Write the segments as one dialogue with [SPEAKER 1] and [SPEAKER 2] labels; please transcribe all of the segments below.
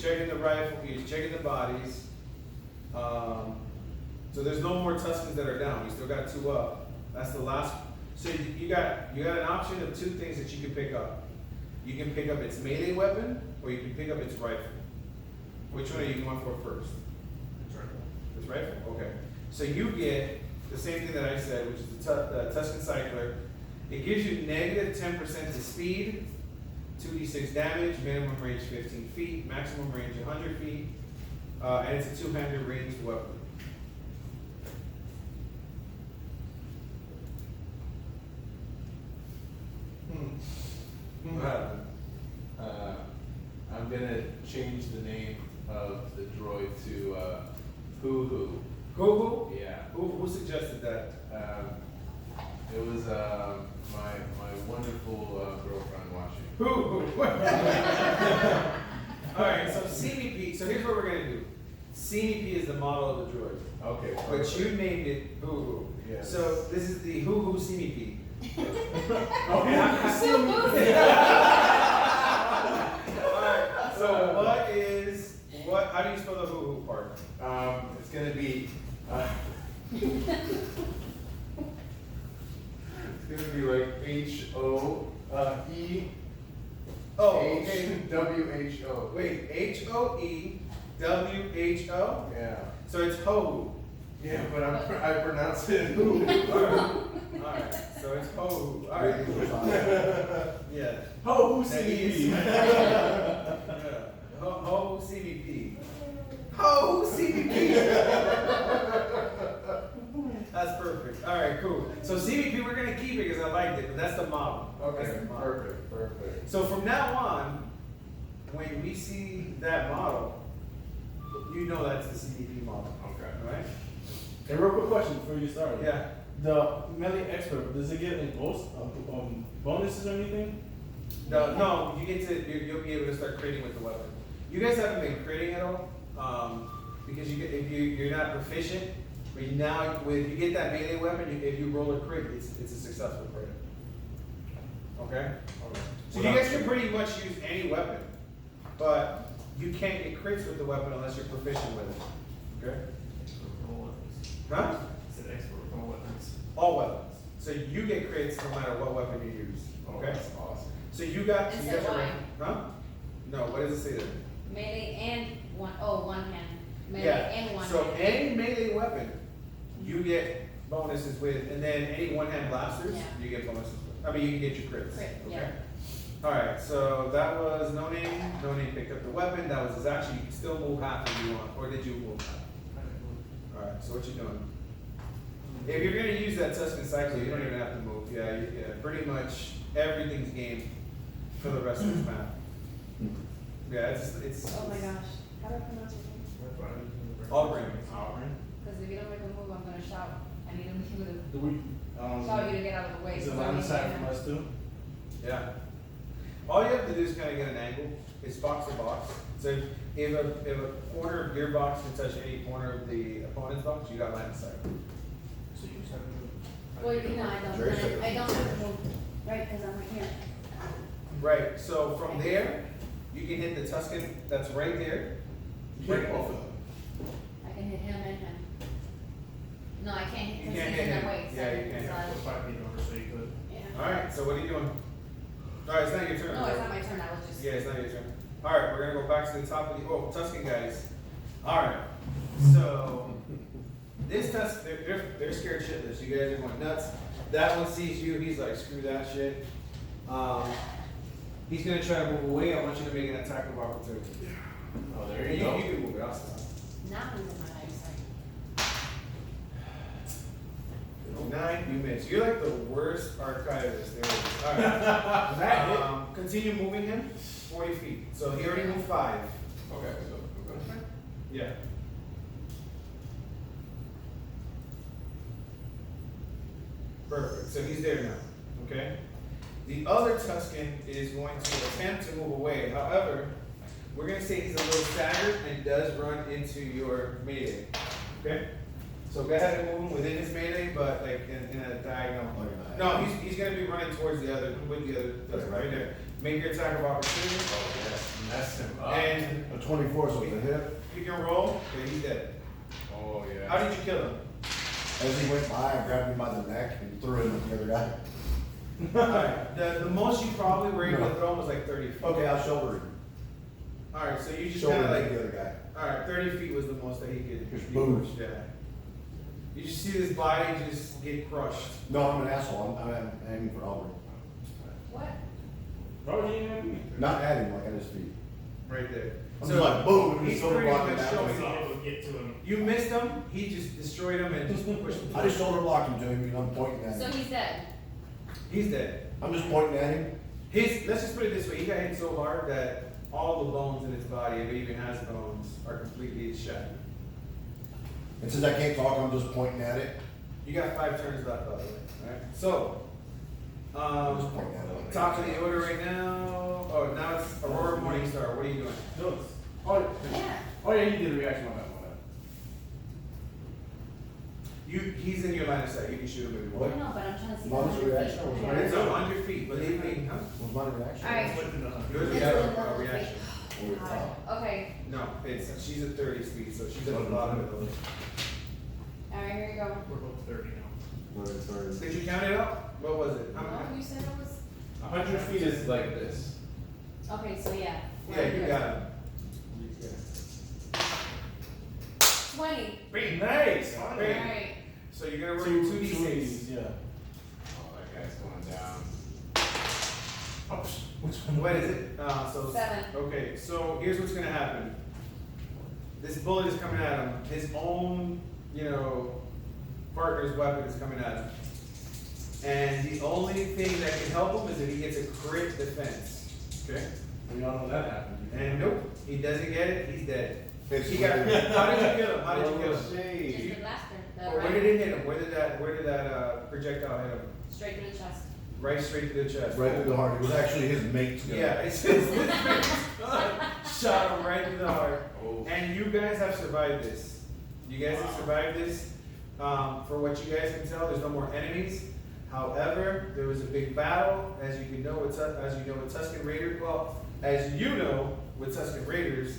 [SPEAKER 1] checking the rifle, he's checking the bodies. So there's no more Tuscans that are down, we still got 2 up. That's the last, so you got an option of 2 things that you can pick up. You can pick up its melee weapon, or you can pick up its rifle. Which one are you going for first? It's rifle, okay. So you get the same thing that I said, which is the Tuscan Cycler. It gives you negative 10% to speed, 2d6 damage, minimum range 15 feet, maximum range 100 feet, and it's a 2-handed ranged weapon. What happened?
[SPEAKER 2] I'm gonna change the name of the droid to Hoo Hoo.
[SPEAKER 1] Hoo Hoo?
[SPEAKER 2] Yeah.
[SPEAKER 1] Who suggested that?
[SPEAKER 2] It was my wonderful girlfriend watching.
[SPEAKER 1] Hoo Hoo. Alright, so CVP, so here's what we're gonna do. CVP is the model of the droid.
[SPEAKER 2] Okay.
[SPEAKER 1] But you named it Hoo Hoo.
[SPEAKER 2] Yes.
[SPEAKER 1] So this is the Hoo Hoo CVP.
[SPEAKER 2] Okay.
[SPEAKER 1] Alright, so how do you spell the Hoo Hoo part?
[SPEAKER 2] It's gonna be. It's gonna be like HOE.
[SPEAKER 1] Oh, okay.
[SPEAKER 2] WHO.
[SPEAKER 1] Wait, HOEWHO?
[SPEAKER 2] Yeah.
[SPEAKER 1] So it's Ho
[SPEAKER 2] Yeah, but I pronounce it Hoo.
[SPEAKER 1] Hoo. Alright, so it's Ho Hoo. Alright. Yeah.
[SPEAKER 2] Ho Hoo
[SPEAKER 1] That is-
[SPEAKER 2] CVP.
[SPEAKER 1] Yeah. Ho CVP. Ho CVP. That's perfect. Alright, cool. So CVP we're gonna keep it because I liked it, but that's the model.
[SPEAKER 2] Okay,
[SPEAKER 1] That's the model.
[SPEAKER 2] perfect.
[SPEAKER 1] So from now on, when we see that model, you know that's the CVP model.
[SPEAKER 2] Okay.
[SPEAKER 1] Alright?
[SPEAKER 3] A real quick question before you start.
[SPEAKER 1] Yeah.
[SPEAKER 3] The melee expert, does it get any bonuses or anything?
[SPEAKER 1] No, you get to you'll be able to start creating with the weapon. You guys haven't been creating at all, because if you're not proficient, but now if you get that melee weapon, if you roll a crit, it's a successful crit. Okay. So you guys can pretty much use any weapon, but you can't get crits with the weapon unless you're proficient with it. Okay. Huh? All weapons. So you get crits no matter what weapon you use. Okay.
[SPEAKER 2] That's awesome.
[SPEAKER 1] So you got.
[SPEAKER 4] It
[SPEAKER 1] you
[SPEAKER 4] said
[SPEAKER 1] got your-
[SPEAKER 4] why?
[SPEAKER 1] Huh? No. What does it say there?
[SPEAKER 4] Melee and one hand. Melee
[SPEAKER 1] Yeah.
[SPEAKER 4] and one
[SPEAKER 1] So
[SPEAKER 4] hand.
[SPEAKER 1] any melee weapon, you get bonuses with, and then any one-hand blasters,
[SPEAKER 4] Yeah.
[SPEAKER 1] you get bonuses with. I mean, you can get your crits.
[SPEAKER 4] Crit,
[SPEAKER 1] Okay.
[SPEAKER 4] yeah.
[SPEAKER 1] All right. So that was no name. No name picked up the weapon. That was his action. You can still move half if you want, or did you move half? All right. So what you doing? If you're gonna use that Tuscan Cycler, you don't even have to move. Yeah. Pretty much everything's game for the rest of this map. Yeah. It's.
[SPEAKER 4] Oh my gosh, how do I pronounce your name?
[SPEAKER 1] Auburn.
[SPEAKER 4] Because if you don't make a move, I'm gonna shout. I need him to
[SPEAKER 3] Do we,
[SPEAKER 4] shout you to get out of the way.
[SPEAKER 3] is
[SPEAKER 4] so
[SPEAKER 3] it
[SPEAKER 4] I
[SPEAKER 3] line
[SPEAKER 4] need
[SPEAKER 3] of sight
[SPEAKER 4] him.
[SPEAKER 3] from us too?
[SPEAKER 1] Yeah. All you have to do is kind of get an angle. It's box to box. So if a corner of your box can touch any corner of the opponent's box, you got line of sight.
[SPEAKER 4] Well, you know, I don't have to move, right, because I'm right here.
[SPEAKER 1] Right. So from there, you can hit the Tuscan that's right there.
[SPEAKER 3] You hit both of them.
[SPEAKER 4] I can hit him and him. No, I can't hit
[SPEAKER 1] You
[SPEAKER 4] because
[SPEAKER 1] can't
[SPEAKER 4] he's in
[SPEAKER 1] hit
[SPEAKER 4] the
[SPEAKER 1] him.
[SPEAKER 4] way.
[SPEAKER 1] Yeah, you can't.
[SPEAKER 4] Yeah.
[SPEAKER 1] All right. So what are you doing? All right. It's not your turn.
[SPEAKER 4] No, it's not my turn, I was just.
[SPEAKER 1] Yeah, it's not your turn. All right. We're gonna go back to the top of the Tuscan guys. All right. So this they're scared shitless. You guys are going nuts. That one sees you. He's like, screw that shit. He's gonna try to move away. I want you to make an attack of opportunity.
[SPEAKER 2] Oh, there
[SPEAKER 1] You
[SPEAKER 2] you go.
[SPEAKER 1] can move it. I'll stop.
[SPEAKER 4] Now he's in my eyesight.
[SPEAKER 1] 9, you miss. You're like the worst archivist there is. All right. Continue moving him 40 feet. So he already moved 5.
[SPEAKER 2] Okay, so I'm gonna.
[SPEAKER 1] Yeah. Perfect. So he's there now. Okay. The other Tuscan is going to attempt to move away. However, we're going to say he's a little staggered and does run into your melee. Okay. So go ahead and move him within his melee, but like in a diagonal. No, he's going to be running towards the other with the other Tuscan right there. make your attack of opportunity,
[SPEAKER 2] Oh, yeah, mess him up.
[SPEAKER 1] and
[SPEAKER 5] A 24, so it's a hit.
[SPEAKER 1] you can roll, yeah, he's dead.
[SPEAKER 2] Oh, yeah.
[SPEAKER 1] How did you kill him?
[SPEAKER 5] As he went by, I grabbed him by the neck and threw him at the other guy.
[SPEAKER 1] Alright, the most you probably were able to throw him was like 30 feet.
[SPEAKER 5] Okay, I'll shoulder him.
[SPEAKER 1] Alright, so you just
[SPEAKER 5] Shoulder
[SPEAKER 1] kinda
[SPEAKER 5] him
[SPEAKER 1] like,
[SPEAKER 5] the other guy.
[SPEAKER 1] alright, 30 feet was the most that he could.
[SPEAKER 5] Just
[SPEAKER 1] he
[SPEAKER 5] boom.
[SPEAKER 1] pushed, Yeah. You just see this body just get crushed.
[SPEAKER 5] No, I'm an asshole. I'm aiming for Auburn.
[SPEAKER 4] What?
[SPEAKER 3] Why would you even me?
[SPEAKER 5] Not at him, like at his feet.
[SPEAKER 1] Right there.
[SPEAKER 5] I'm just like, boom, and
[SPEAKER 1] he's
[SPEAKER 5] just shoulder
[SPEAKER 1] pretty
[SPEAKER 5] block him
[SPEAKER 1] much
[SPEAKER 5] down.
[SPEAKER 1] showing
[SPEAKER 6] So
[SPEAKER 1] off.
[SPEAKER 6] I would get to him.
[SPEAKER 1] You missed him, he just destroyed him and just pushed him.
[SPEAKER 5] I just shoulder blocked him to him, and I'm pointing at
[SPEAKER 4] So
[SPEAKER 5] him.
[SPEAKER 4] he's dead.
[SPEAKER 1] He's dead.
[SPEAKER 5] I'm just pointing at him.
[SPEAKER 1] Let's just put it this way, he got hit so hard that all the bones in his body, if it even has bones, are completely shattered.
[SPEAKER 5] And since I can't talk, I'm just pointing at it.
[SPEAKER 1] You got 5 turns left, by the way, alright? So,
[SPEAKER 5] I'm just pointing at it.
[SPEAKER 1] top of the order right now, oh, now it's Aurora Morningstar, what are you doing?
[SPEAKER 3] No. Oh,
[SPEAKER 4] Yeah.
[SPEAKER 3] oh yeah, you did a reaction on that one.
[SPEAKER 1] He's in your line of sight, you can shoot him if you
[SPEAKER 4] I
[SPEAKER 1] want.
[SPEAKER 4] know, but I'm trying to see.
[SPEAKER 5] What was
[SPEAKER 4] how
[SPEAKER 5] the
[SPEAKER 4] many
[SPEAKER 5] reaction?
[SPEAKER 4] feet.
[SPEAKER 5] Was
[SPEAKER 1] Alright,
[SPEAKER 5] mine-
[SPEAKER 1] so 100 feet, believe me, huh?
[SPEAKER 5] Was my reaction?
[SPEAKER 4] Alright.
[SPEAKER 1] Yours
[SPEAKER 4] It's
[SPEAKER 1] is a
[SPEAKER 4] another
[SPEAKER 1] reaction.
[SPEAKER 5] Over the top.
[SPEAKER 4] Okay,
[SPEAKER 1] No, she's at 30 speed, so she's at the bottom of those.
[SPEAKER 4] alright, here you go.
[SPEAKER 6] We're both 30 now.
[SPEAKER 1] Did you count it out? What was it? How
[SPEAKER 4] No,
[SPEAKER 1] many?
[SPEAKER 4] you said it was,
[SPEAKER 3] 100 feet is like this.
[SPEAKER 4] okay, so yeah.
[SPEAKER 1] Yeah, you got him.
[SPEAKER 4] 20.
[SPEAKER 3] Nice.
[SPEAKER 1] Great.
[SPEAKER 4] Alright.
[SPEAKER 1] So you're gonna roll your 2d6.
[SPEAKER 3] Yeah.
[SPEAKER 2] Oh, that guy's going down.
[SPEAKER 3] Oh, which one?
[SPEAKER 1] What is it? So
[SPEAKER 4] 7.
[SPEAKER 1] Okay, so here's what's gonna happen. This bullet is coming at him. His own, partner's weapon is coming at him. And the only thing that can help him is if he gets a crit defense. Okay?
[SPEAKER 3] We all know that happened.
[SPEAKER 1] And nope, he doesn't get it. He's dead.
[SPEAKER 5] It's
[SPEAKER 1] He got.
[SPEAKER 5] weird.
[SPEAKER 1] How did you kill him? How did you kill him?
[SPEAKER 4] Just the blaster. The
[SPEAKER 1] Where did it hit him? Where did that projectile hit him?
[SPEAKER 4] Straight through the chest.
[SPEAKER 1] Right straight to the chest.
[SPEAKER 5] Right through the heart. It was actually his mate's gun.
[SPEAKER 1] Yeah, it's shot him right in the heart.
[SPEAKER 2] Oh.
[SPEAKER 1] And you guys have survived this. You guys have survived this. For what you guys can tell, there's no more enemies. However, there was a big battle, as you know with Tusken Raiders. Well, as you know with Tusken Raiders,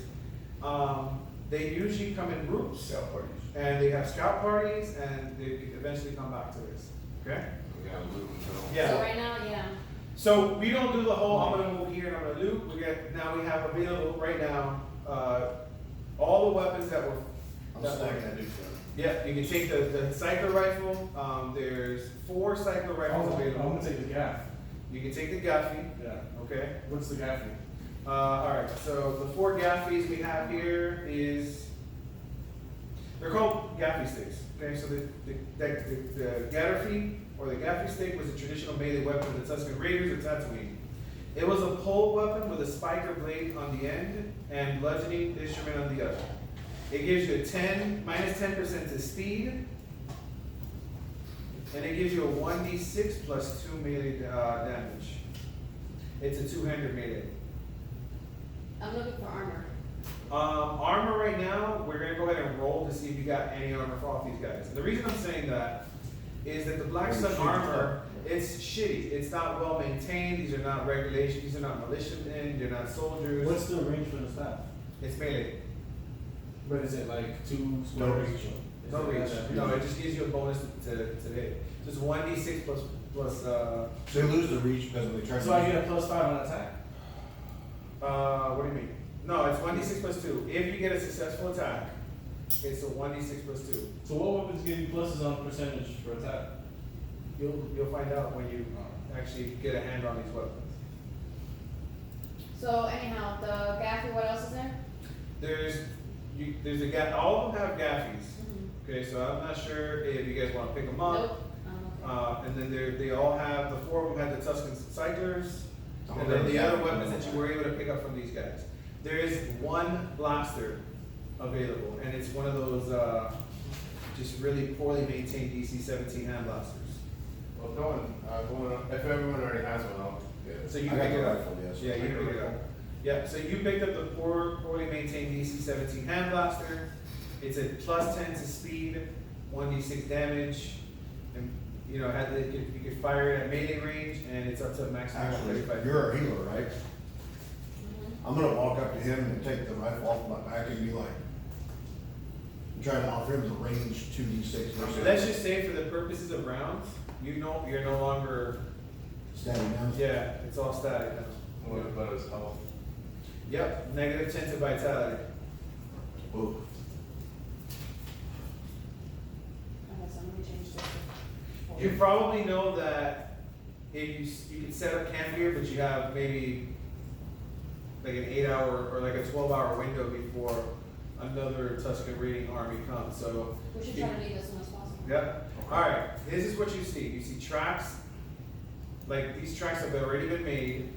[SPEAKER 1] they usually come in groups.
[SPEAKER 5] Scout parties.
[SPEAKER 1] And they have scout parties, and they eventually come back to this. Okay?
[SPEAKER 2] We gotta loot him, though.
[SPEAKER 1] Yeah.
[SPEAKER 4] So right now, yeah.
[SPEAKER 1] So we don't do the whole, I'm gonna move here and I'm gonna loot. Now we have available right now, all the weapons that were.
[SPEAKER 5] I'm
[SPEAKER 1] that were-
[SPEAKER 5] stacking that dude.
[SPEAKER 1] Yeah, you can take the cycler rifle. There's 4 cycler rifles
[SPEAKER 3] I'm
[SPEAKER 1] available.
[SPEAKER 3] gonna take the gaff.
[SPEAKER 1] You can take the Gaffy,
[SPEAKER 3] Yeah.
[SPEAKER 1] okay?
[SPEAKER 3] What's the gaff?
[SPEAKER 1] Alright, so the 4 Gaffys we have here they're called Gaffy sticks. Okay, so the Gaffy or the Gaffy stick was a traditional melee weapon of the Tusken Raiders or Tatooine. It was a pole weapon with a spiker blade on the end and bludgeoning instrument on the other. It gives you a minus 10% to speed, and it gives you a 1d6 plus 2 melee damage. It's a 2-handed melee.
[SPEAKER 4] I'm looking for armor.
[SPEAKER 1] Armor right now, we're gonna go ahead and roll to see if you got any armor for all these guys. And the reason I'm saying that is that the Black
[SPEAKER 5] Really
[SPEAKER 1] Sun
[SPEAKER 5] shitty
[SPEAKER 1] armor,
[SPEAKER 5] stuff.
[SPEAKER 1] it's shitty. It's not well maintained. These are not regulations. These are not militiamen. They're not soldiers.
[SPEAKER 3] What's the range for the staff?
[SPEAKER 1] It's melee.
[SPEAKER 3] But is it like 2
[SPEAKER 5] No
[SPEAKER 3] squares?
[SPEAKER 5] reach.
[SPEAKER 1] No reach. No, it just gives you a bonus to hit. Just 1d6 plus
[SPEAKER 5] So they lose the reach because when they try to.
[SPEAKER 3] So I get a +5 on attack.
[SPEAKER 1] what do you mean? No, it's 1d6 plus 2. If you get a successful attack, it's a 1d6 plus 2.
[SPEAKER 3] So what weapons give you pluses on percentage for attack?
[SPEAKER 1] You'll find out when you actually get a hand on these weapons.
[SPEAKER 4] So anyhow, the Gaffy, what else is there?
[SPEAKER 1] There's a gap. All of them have gaffies.
[SPEAKER 4] Mm-hmm.
[SPEAKER 1] Okay, so I'm not sure if you guys want to pick them up.
[SPEAKER 4] Nope. Okay.
[SPEAKER 1] And then they all have, the 4 of them have the Tusken cyclers,
[SPEAKER 5] Oh,
[SPEAKER 1] and then the
[SPEAKER 5] yeah.
[SPEAKER 1] other weapons that you were able to pick up from these guys. There is 1 blaster available, and it's one of those just really poorly maintained DC-17 hand blasters.
[SPEAKER 2] Well, if no one, if everyone already has one, I'll get it.
[SPEAKER 1] So you
[SPEAKER 5] I got
[SPEAKER 1] pick
[SPEAKER 5] the
[SPEAKER 1] it up.
[SPEAKER 5] rifle, yes.
[SPEAKER 1] Yeah, you pick it up. Yeah, so you picked up the poorly maintained DC-17 hand blaster. It's a plus 10 to speed, 1d6 damage, and you know, you could fire it at melee range, and it's up to a maximum of
[SPEAKER 5] Actually,
[SPEAKER 1] 35.
[SPEAKER 5] you're a healer, right?
[SPEAKER 4] Mhm.
[SPEAKER 5] I'm gonna walk up to him and take the rifle off my back and be like, I'm trying to offer him the range 2d6.
[SPEAKER 1] Let's just say for the purposes of rounds, you know, you're no longer,
[SPEAKER 5] Standing down.
[SPEAKER 1] yeah, it's all static now.
[SPEAKER 2] What about his health?
[SPEAKER 1] Yep, -10 to vitality.
[SPEAKER 5] Ooh.
[SPEAKER 4] Okay, so let me change this. to
[SPEAKER 1] You
[SPEAKER 4] 4.
[SPEAKER 1] probably know that if you can set up camp here, but you have maybe like an 8-hour or like a 12-hour window before another Tuscan raiding army comes, so.
[SPEAKER 4] We should try to leave as soon as possible.
[SPEAKER 1] Yep, alright, this is what you see, you see tracks, like these tracks have already been made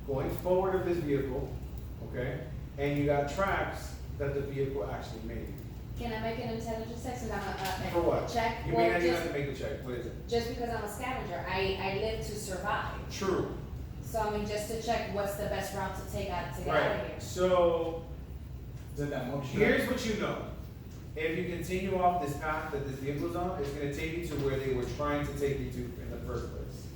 [SPEAKER 1] going forward of this vehicle, okay? And you got tracks that the vehicle actually made.
[SPEAKER 4] Can I make an intelligence check since I'm a
[SPEAKER 1] For what?
[SPEAKER 4] check?
[SPEAKER 1] You
[SPEAKER 4] Well,
[SPEAKER 1] may not even
[SPEAKER 4] just-
[SPEAKER 1] have to make the check, what is it?
[SPEAKER 4] Just because I'm a scavenger, I live to survive.
[SPEAKER 1] True.
[SPEAKER 4] So I mean, just to check what's the best route to take out to get out of here.
[SPEAKER 1] Right, so
[SPEAKER 3] Is it that monkey?
[SPEAKER 1] here's what you know. If you continue off this path that this vehicle's on, it's gonna take you to where they were trying to take you to in the first place.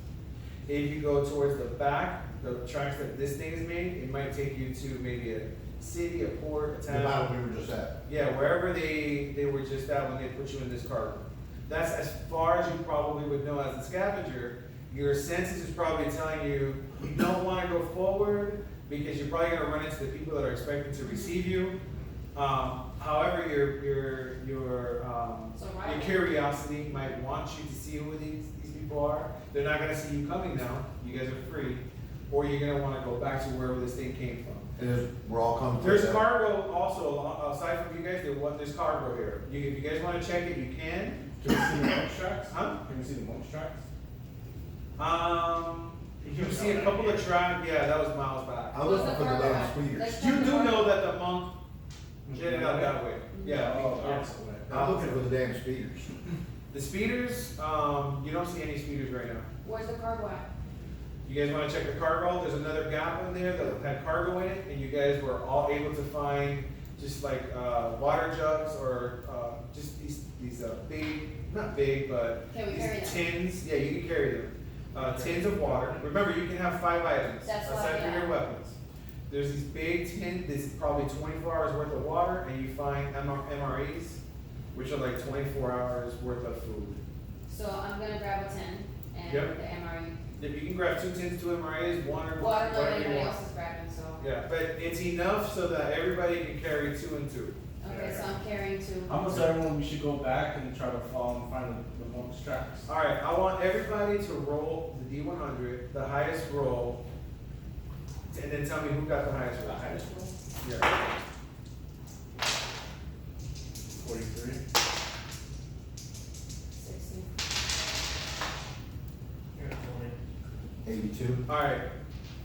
[SPEAKER 1] If you go towards the back, the tracks that this thing is made, it might take you to maybe a city, a port, a
[SPEAKER 5] The
[SPEAKER 1] town.
[SPEAKER 5] battle we were just at.
[SPEAKER 1] Yeah, wherever they were just at when they put you in this cargo. That's as far as you probably would know as a scavenger. Your senses is probably telling you, you don't wanna go forward, because you're probably gonna run into the people that are expecting to receive you. However, your
[SPEAKER 4] So right.
[SPEAKER 1] curiosity might want you to see who these people are. They're not gonna see you coming now, you guys are free, or you're gonna wanna go back to wherever this thing came from.
[SPEAKER 5] We're all coming.
[SPEAKER 1] There's
[SPEAKER 5] together.
[SPEAKER 1] cargo also, aside from you guys, there's cargo here. If you guys wanna check it, you can.
[SPEAKER 3] Can we see the monkey tracks?
[SPEAKER 1] Huh?
[SPEAKER 3] Can we see the monkey tracks?
[SPEAKER 1] You see a couple of tracks, yeah, that was miles back.
[SPEAKER 5] I'm looking for the
[SPEAKER 4] What's the
[SPEAKER 5] damn
[SPEAKER 4] cargo?
[SPEAKER 5] speeders.
[SPEAKER 4] Let's
[SPEAKER 1] You
[SPEAKER 4] check the
[SPEAKER 1] do
[SPEAKER 4] cargo.
[SPEAKER 1] know that the monk jetted out that way, yeah.
[SPEAKER 3] Oh, opposite way.
[SPEAKER 5] I'm looking for the damn speeders.
[SPEAKER 1] The speeders, you don't see any speeders right now.
[SPEAKER 4] Where's the cargo at?
[SPEAKER 1] You guys wanna check the cargo? There's another gap in there that had cargo in it, and you guys were all able to find just like, water jugs or, just these big, not big, but
[SPEAKER 4] Can we
[SPEAKER 1] these
[SPEAKER 4] carry them?
[SPEAKER 1] tins, yeah, you can carry them. Tins of water. Remember, you can have 5 items
[SPEAKER 4] That's why,
[SPEAKER 1] aside from
[SPEAKER 4] yeah.
[SPEAKER 1] your weapons. There's these big tins, this is probably 24 hours worth of water, and you find MREs, which are like 24 hours worth of food.
[SPEAKER 4] So I'm gonna grab a 10 and
[SPEAKER 1] Yep.
[SPEAKER 4] the MRE.
[SPEAKER 1] If you can grab 2 tins, 2 MREs, one or
[SPEAKER 4] Water, no,
[SPEAKER 1] whatever you
[SPEAKER 4] anybody
[SPEAKER 1] want.
[SPEAKER 4] else is grabbing, so.
[SPEAKER 1] Yeah, but it's enough so that everybody can carry 2 and 2.
[SPEAKER 4] Okay, so I'm carrying 2.
[SPEAKER 3] I'm gonna tell everyone we should go back and try to follow and find the monkey tracks.
[SPEAKER 1] Alright, I want everybody to roll the D100, the highest roll, and then tell me who got the highest roll.
[SPEAKER 3] highest roll?
[SPEAKER 1] Yeah.
[SPEAKER 3] 43.
[SPEAKER 4] 60.
[SPEAKER 6] Yeah, 20.
[SPEAKER 5] 82.
[SPEAKER 1] Alright,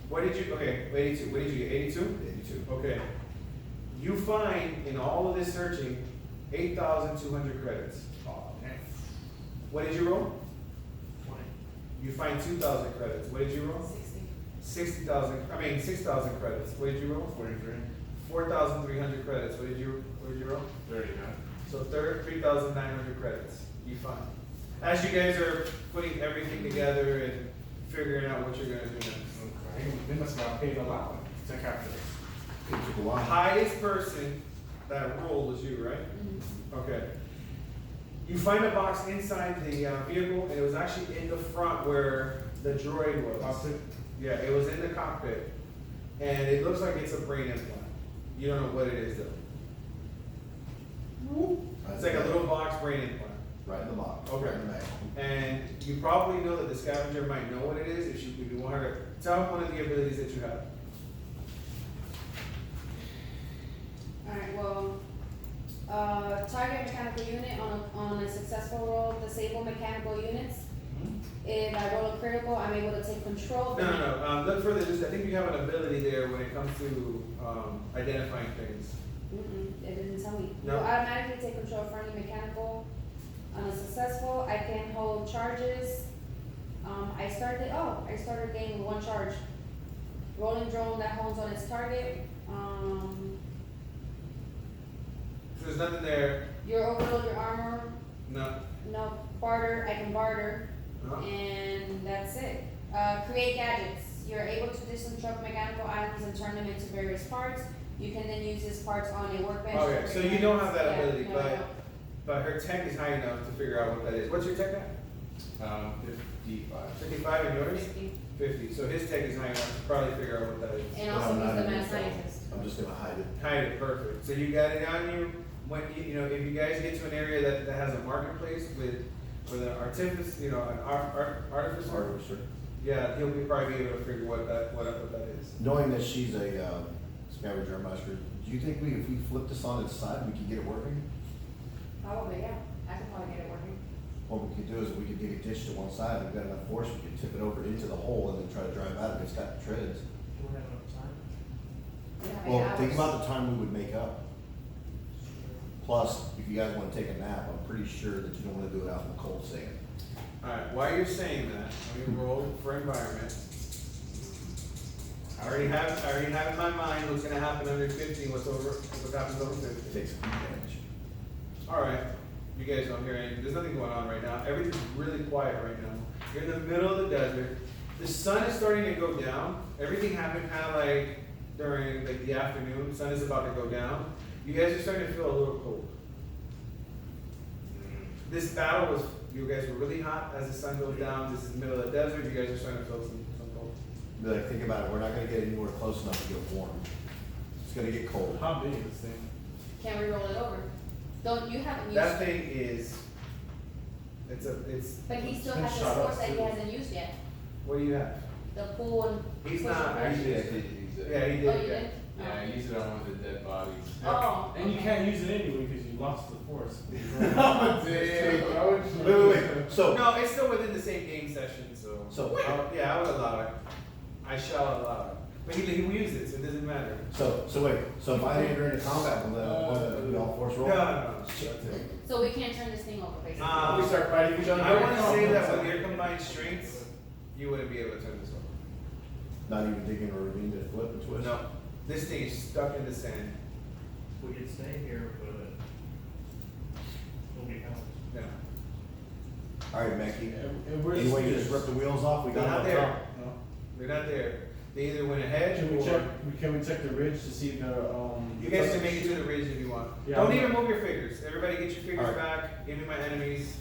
[SPEAKER 1] what did you, okay, 82, what did you get, 82?
[SPEAKER 5] 82.
[SPEAKER 1] Okay. You find in all of this searching, 8,200 credits.
[SPEAKER 3] Oh, man.
[SPEAKER 1] What did you roll?
[SPEAKER 6] 20.
[SPEAKER 1] You find 2,000 credits. What did you roll?
[SPEAKER 4] 60.
[SPEAKER 1] 6,000 credits. What did you roll?
[SPEAKER 6] 43.
[SPEAKER 1] 4,300 credits. What did you roll?
[SPEAKER 6] 39.
[SPEAKER 1] So 3,900 credits you find. As you guys are putting everything together and figuring out what you're gonna do next.
[SPEAKER 6] Okay.
[SPEAKER 3] They must have got paid a lot to capture this.
[SPEAKER 5] It took a
[SPEAKER 1] The
[SPEAKER 5] while.
[SPEAKER 1] highest person that rolled was you, right?
[SPEAKER 4] Mhm.
[SPEAKER 1] Okay. You find a box inside the vehicle, and it was actually in the front where the droid was.
[SPEAKER 3] Cockpit?
[SPEAKER 1] Yeah, it was in the cockpit, and it looks like it's a brain implant. You don't know what it is though. It's like a little box brain implant.
[SPEAKER 5] Right in the box.
[SPEAKER 1] Okay.
[SPEAKER 5] Right in the back.
[SPEAKER 1] And you probably know that the scavenger might know what it is if you want her to tell one of the abilities that you have.
[SPEAKER 4] Alright, well, target mechanical unit on a successful roll, disable mechanical units. If I roll a critical, I'm able to take control. of the-
[SPEAKER 1] No. Look further. Just I think you have an ability there when it comes to identifying things.
[SPEAKER 4] It didn't tell me.
[SPEAKER 1] No.
[SPEAKER 4] You automatically take control of friendly mechanical. On a successful, I can hold charges. I started getting with 1 charge. Rolling drone that hones on its target.
[SPEAKER 1] So there's nothing there.
[SPEAKER 4] You overload your armor.
[SPEAKER 1] No.
[SPEAKER 4] No, barter, I can barter.
[SPEAKER 1] Uh-huh.
[SPEAKER 4] And that's it. Create gadgets. You're able to deconstruct mechanical items and turn them into various parts. You can then use these parts on a workbench.
[SPEAKER 1] Okay,
[SPEAKER 4] or
[SPEAKER 1] so you don't have that
[SPEAKER 4] yeah,
[SPEAKER 1] ability,
[SPEAKER 4] no, no.
[SPEAKER 1] but her tech is high enough to figure out what that is. What's your tech at?
[SPEAKER 2] 55.
[SPEAKER 1] 55 and yours?
[SPEAKER 4] 50.
[SPEAKER 1] 50. So his tech is high enough to probably figure out what that is.
[SPEAKER 4] And
[SPEAKER 5] But
[SPEAKER 4] also
[SPEAKER 5] I'm
[SPEAKER 4] he's
[SPEAKER 5] not
[SPEAKER 4] the
[SPEAKER 5] in
[SPEAKER 4] math
[SPEAKER 5] it, so
[SPEAKER 4] scientist.
[SPEAKER 5] I'm just gonna hide it.
[SPEAKER 1] Hide it, perfect. So you got it on you. When you know, if you guys get to an area that has a marketplace with an artifice, you know, an artificer,
[SPEAKER 5] Artificer.
[SPEAKER 1] yeah, he'll probably be able to figure what that is.
[SPEAKER 5] Knowing that she's a scavenger master, do you think if we flip this on its side, we could get it working?
[SPEAKER 4] Probably, yeah. I could probably get it working.
[SPEAKER 5] What we could do is we could dig a ditch to one side, we've got enough force, we could tip it over into the hole and then try to drive out if it's got treads.
[SPEAKER 6] Do we have enough time?
[SPEAKER 4] We have 8
[SPEAKER 5] Well,
[SPEAKER 4] hours.
[SPEAKER 5] think about the time we would make up. Plus, if you guys wanna take a nap, I'm pretty sure that you don't wanna do it out in the cold sand.
[SPEAKER 1] Alright, while you're saying that, let me roll for environment. I already have in my mind what's gonna happen under 50, what happens over 50.
[SPEAKER 5] It takes a few damage.
[SPEAKER 1] Alright, you guys don't hear anything, there's nothing going on right now, everything's really quiet right now. You're in the middle of the desert, the sun is starting to go down, everything happened kinda like during like the afternoon, sun is about to go down. You guys are starting to feel a little cold. This battle was, you guys were really hot as the sun goes down, this is the middle of the desert, you guys are starting to feel some cold.
[SPEAKER 5] But like, think about it, we're not gonna get anywhere close enough to get warm. It's gonna get cold.
[SPEAKER 3] How big is this thing?
[SPEAKER 4] Can we roll it over? Don't, you haven't used
[SPEAKER 1] That
[SPEAKER 4] it.
[SPEAKER 1] thing is, it's,
[SPEAKER 4] But he still
[SPEAKER 3] Been
[SPEAKER 4] has his
[SPEAKER 3] shot up
[SPEAKER 4] force that he
[SPEAKER 3] too.
[SPEAKER 4] hasn't used yet.
[SPEAKER 1] what do you have?
[SPEAKER 4] The pool and.
[SPEAKER 1] He's
[SPEAKER 4] push
[SPEAKER 1] not-
[SPEAKER 4] and push.
[SPEAKER 2] Actually, I did use it.
[SPEAKER 1] Yeah, he
[SPEAKER 4] Oh, you
[SPEAKER 1] did, yeah.
[SPEAKER 4] did?
[SPEAKER 2] Yeah, I used it on one of the dead bodies.
[SPEAKER 4] Oh.
[SPEAKER 3] And you
[SPEAKER 4] okay.
[SPEAKER 3] can't use it anyway because you lost the force.
[SPEAKER 5] Wait, so,
[SPEAKER 1] No, it's still within the same game session, so.
[SPEAKER 5] So-
[SPEAKER 1] Yeah, I would allow it. I shall allow it. But he will use it, so it doesn't matter.
[SPEAKER 5] so wait, so if I enter into combat, will the all force
[SPEAKER 1] No,
[SPEAKER 5] roll?
[SPEAKER 1] no, no. That's it.
[SPEAKER 4] So we can't turn this thing over, basically.
[SPEAKER 3] We start fighting each other.
[SPEAKER 1] I wanna say that with your combined strengths, you wouldn't be able to turn this over.
[SPEAKER 5] Not even digging a ravine to flip and twist?
[SPEAKER 1] No, this thing is stuck in the sand.
[SPEAKER 6] We could stay here, but we'll be out.
[SPEAKER 1] No.
[SPEAKER 5] Alright, Becky.
[SPEAKER 3] And where's
[SPEAKER 5] Any way
[SPEAKER 3] the
[SPEAKER 5] you just rip the wheels off, we
[SPEAKER 1] They're
[SPEAKER 5] got
[SPEAKER 1] not
[SPEAKER 5] enough
[SPEAKER 1] there.
[SPEAKER 5] time.
[SPEAKER 3] No.
[SPEAKER 1] They're not there. They either went ahead
[SPEAKER 3] Can we
[SPEAKER 1] or.
[SPEAKER 3] check? Can we check the ridge to see the
[SPEAKER 1] You guys can make it to the ridge if you want.
[SPEAKER 3] Yeah,
[SPEAKER 1] Don't
[SPEAKER 3] I'm-
[SPEAKER 1] even move your fingers. Everybody get your fingers
[SPEAKER 5] Alright.
[SPEAKER 1] back. Give me my enemies.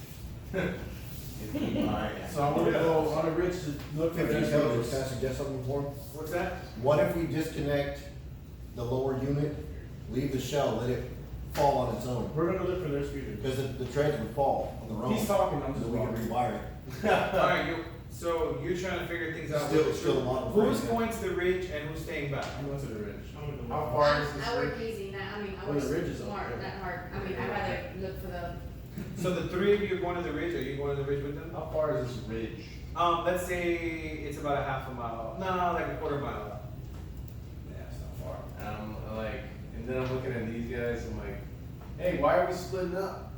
[SPEAKER 3] So I'm gonna go on the ridge to look for
[SPEAKER 5] 50
[SPEAKER 3] the
[SPEAKER 5] intelligence, can I suggest something for him?
[SPEAKER 1] What's that?
[SPEAKER 5] What if we disconnect the lower unit, leave the shell, let it fall on its own?
[SPEAKER 3] We're gonna look for their speeders.
[SPEAKER 5] Because the treads would fall on their own.
[SPEAKER 3] He's talking, I'm
[SPEAKER 5] So
[SPEAKER 3] just
[SPEAKER 5] we can
[SPEAKER 3] walking.
[SPEAKER 5] rewire it.
[SPEAKER 1] Alright, so you're trying to figure things out.
[SPEAKER 5] Still a lot of
[SPEAKER 1] Who's
[SPEAKER 5] frame, yeah.
[SPEAKER 1] going to the ridge and who's staying back?
[SPEAKER 3] I'm going to the ridge.
[SPEAKER 6] I'm gonna go.
[SPEAKER 2] How far is this
[SPEAKER 4] I work
[SPEAKER 2] ridge?
[SPEAKER 4] easy, not, I mean, I
[SPEAKER 3] Well,
[SPEAKER 4] work
[SPEAKER 3] the ridge is up
[SPEAKER 4] smart,
[SPEAKER 3] there.
[SPEAKER 4] not hard. I mean, I'd rather look for the,
[SPEAKER 1] So the three of you are going to the ridge. Are you going to the ridge with them?
[SPEAKER 2] How far is this ridge?
[SPEAKER 1] Let's say it's about a half a mile. No, like a quarter mile.
[SPEAKER 2] Yeah, it's not far. And I'm like, and then I'm looking at these guys, I'm like, hey, why are we splitting up?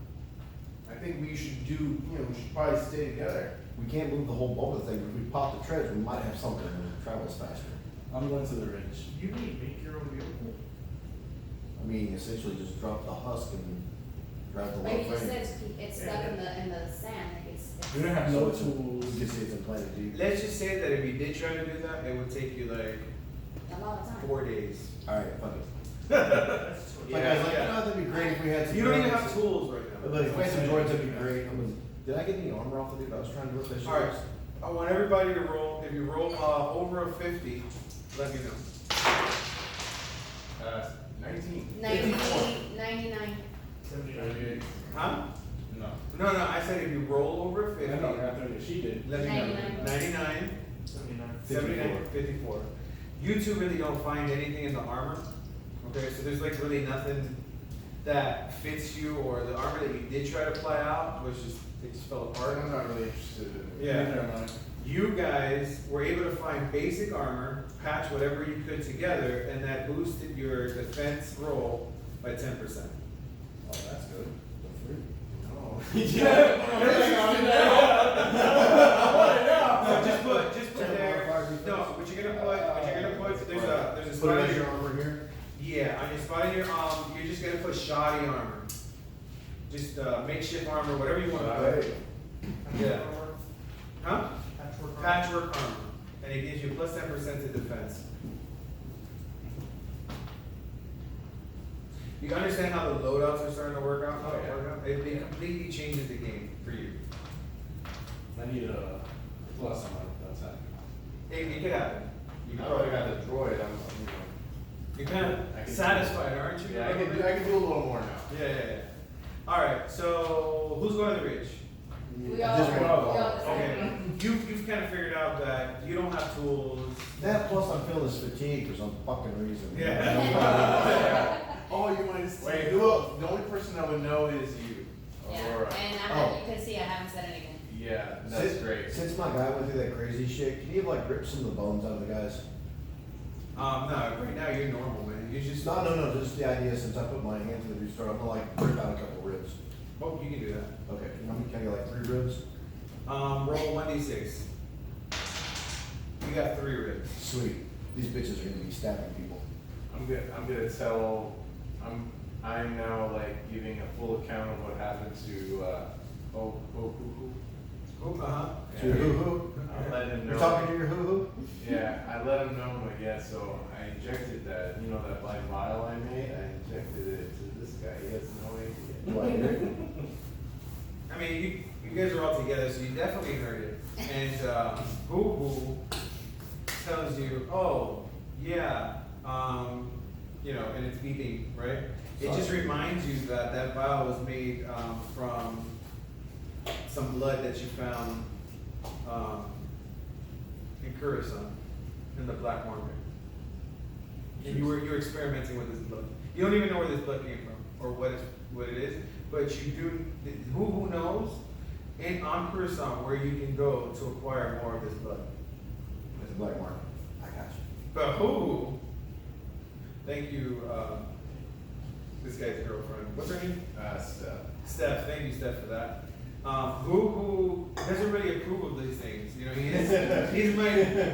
[SPEAKER 2] I think we should do, we should probably stay together.
[SPEAKER 5] We can't move the whole boat of the thing, if we pop the treads, we might have something that travels faster.
[SPEAKER 3] I'm going to the ridge.
[SPEAKER 6] You need make your own vehicle.
[SPEAKER 5] I mean, essentially just drop the husk and drive the
[SPEAKER 4] but
[SPEAKER 5] low
[SPEAKER 4] he just
[SPEAKER 5] frame.
[SPEAKER 4] says it's stuck in the sand, like it's.
[SPEAKER 3] We don't have no
[SPEAKER 5] So
[SPEAKER 3] tools.
[SPEAKER 5] You can see it's implanted deep.
[SPEAKER 1] Let's just say that if you did try to do that, it would take you like
[SPEAKER 4] A lot of time.
[SPEAKER 1] 4 days.
[SPEAKER 5] Alright, fuck it.
[SPEAKER 6] That's
[SPEAKER 5] Like, I was like, that'd be great if we had some.
[SPEAKER 1] You don't even
[SPEAKER 5] droids.
[SPEAKER 1] have tools right now.
[SPEAKER 5] But if we had some droids, that'd be great. Did I get any armor off the dude I was trying to replace?
[SPEAKER 1] Alright, I want everybody to roll. If you roll over a 50, let me know.
[SPEAKER 2] 19.
[SPEAKER 4] 99.
[SPEAKER 6] 79.
[SPEAKER 1] Huh?
[SPEAKER 3] No.
[SPEAKER 1] No, I said if you roll over a 50,
[SPEAKER 3] I know, after that she did.
[SPEAKER 1] let me know.
[SPEAKER 4] 99.
[SPEAKER 1] 99,
[SPEAKER 6] 79.
[SPEAKER 1] 79, 54. You two really don't find anything in the armor. Okay, so there's like really nothing that fits you, or the armor that you did try to apply out, which just, it just fell apart.
[SPEAKER 2] I'm not really interested in it.
[SPEAKER 1] Yeah.
[SPEAKER 3] Neither am I.
[SPEAKER 1] You guys were able to find basic armor, patch whatever you could together, and that boosted your defense roll by 10%.
[SPEAKER 3] Oh, that's good. For free.
[SPEAKER 2] No.
[SPEAKER 1] So just put there. No, what you're gonna put, there's a
[SPEAKER 5] Put
[SPEAKER 1] spot
[SPEAKER 5] it
[SPEAKER 1] on
[SPEAKER 5] as your
[SPEAKER 1] your,
[SPEAKER 5] armor here.
[SPEAKER 1] yeah, on your spot on your, you're just gonna put shoddy armor. Just, makeshift armor, whatever you wanna put. Yeah. Huh?
[SPEAKER 6] Patchwork. armor.
[SPEAKER 1] Patchwork armor, and it gives you plus 10% to defense. You understand how the loadouts are starting to work out?
[SPEAKER 2] Oh, yeah.
[SPEAKER 1] It completely changes the game for you.
[SPEAKER 3] I need a plus on my outside.
[SPEAKER 1] It could happen. You
[SPEAKER 2] I
[SPEAKER 1] could
[SPEAKER 2] already
[SPEAKER 1] probably
[SPEAKER 2] got the droid,
[SPEAKER 1] You're kind
[SPEAKER 2] I
[SPEAKER 1] of
[SPEAKER 2] can-
[SPEAKER 1] satisfied, aren't you?
[SPEAKER 2] yeah, I can do a little more now.
[SPEAKER 1] Yeah. All right. So who's going to the ridge?
[SPEAKER 4] We all,
[SPEAKER 5] Just
[SPEAKER 4] we
[SPEAKER 5] one.
[SPEAKER 4] all
[SPEAKER 1] Okay.
[SPEAKER 4] decided.
[SPEAKER 1] You've kind of figured out that you don't have tools.
[SPEAKER 5] That plus I'm feeling this fatigue for some fucking reason.
[SPEAKER 1] Yeah.
[SPEAKER 2] Oh, you might have
[SPEAKER 1] Wait,
[SPEAKER 2] who? The only person that would know is you.
[SPEAKER 7] Yeah,
[SPEAKER 2] Aurora.
[SPEAKER 7] and
[SPEAKER 5] Oh.
[SPEAKER 7] you can see I haven't said anything.
[SPEAKER 2] Yeah, that's
[SPEAKER 5] Since-
[SPEAKER 2] great.
[SPEAKER 5] Since my guy went through that crazy shit, can you like rip some of the bones out of the guys?
[SPEAKER 1] No, right now you're normal, man. You just
[SPEAKER 5] No, just the idea, since I put my hand to the restart, I'm gonna like rip out a couple ribs.
[SPEAKER 1] Oh, you can do that.
[SPEAKER 5] Okay, how many, can I get like 3 ribs?
[SPEAKER 1] Roll 1d6. You got 3 ribs.
[SPEAKER 5] Sweet, these bitches are gonna be stabbing people.
[SPEAKER 2] I'm gonna tell. I'm now like giving a full account of what happened to who.
[SPEAKER 1] Oh,
[SPEAKER 5] To your hoo-hoo?
[SPEAKER 2] I let him know.
[SPEAKER 5] You're talking to your hoo-hoo?
[SPEAKER 2] Yeah, I let him know, but yeah, so I injected that, that black vial I made, I injected it to this guy, he has no idea.
[SPEAKER 5] Do I hear it?
[SPEAKER 1] I mean, you guys are all together, so you definitely heard it. And Boo tells you, oh, yeah, and it's beeping, right? It just reminds you that that vial was made from some blood that you found in Curacao, in the black market. And you were experimenting with this blood. You don't even know where this blood came from or what it is, but you do. Who knows? On Curacao, where you can go to acquire more of this blood.
[SPEAKER 5] It's a black market. I got you.
[SPEAKER 1] But who? Thank you, this guy's girlfriend. What's her name?
[SPEAKER 2] Steph.
[SPEAKER 1] Steph. Thank you, Steph, for that. Who doesn't really approve of these things.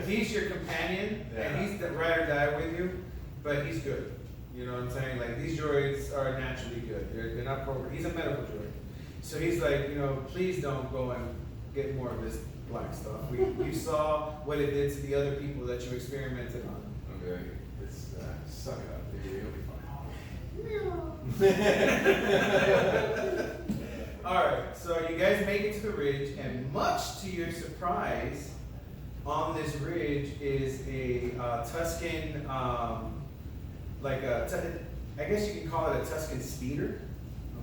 [SPEAKER 1] He's your companion, and he's the ride or die with you, but he's good. You know what I'm saying? Like, these droids are naturally good. They're not programmed. He's a medical droid. So he's like, please don't go and get more of this black stuff. You saw what it did to the other people that you experimented on.
[SPEAKER 2] Okay, it's, suck it up, dude, you'll be fine.
[SPEAKER 1] Alright, so you guys make it to the ridge, and much to your surprise, on this ridge is a Tuscan, I guess you can call it a Tuscan speeder,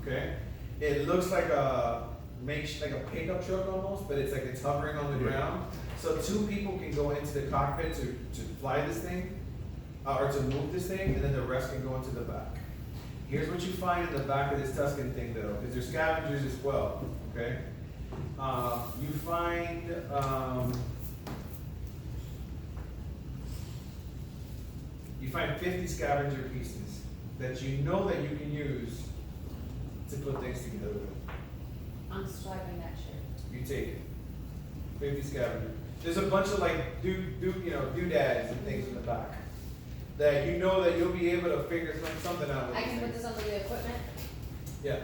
[SPEAKER 1] okay? It looks like like a pickup truck almost, but it's hovering on the ground. So 2 people can go into the cockpit to fly this thing, or to move this thing, and then the rest can go into the back. Here's what you find in the back of this Tuscan thing though, because there's scavengers as well, okay? You find, you find 50 scavenger pieces that you know that you can use to put things together with.
[SPEAKER 7] I'm swiping that shit.
[SPEAKER 1] You take it. 50 scavenger. There's a bunch of like doodads and things in the back that you know that you'll be able to figure something out with
[SPEAKER 4] I
[SPEAKER 1] these
[SPEAKER 4] can put
[SPEAKER 1] things.
[SPEAKER 4] this under the equipment.
[SPEAKER 1] Yeah.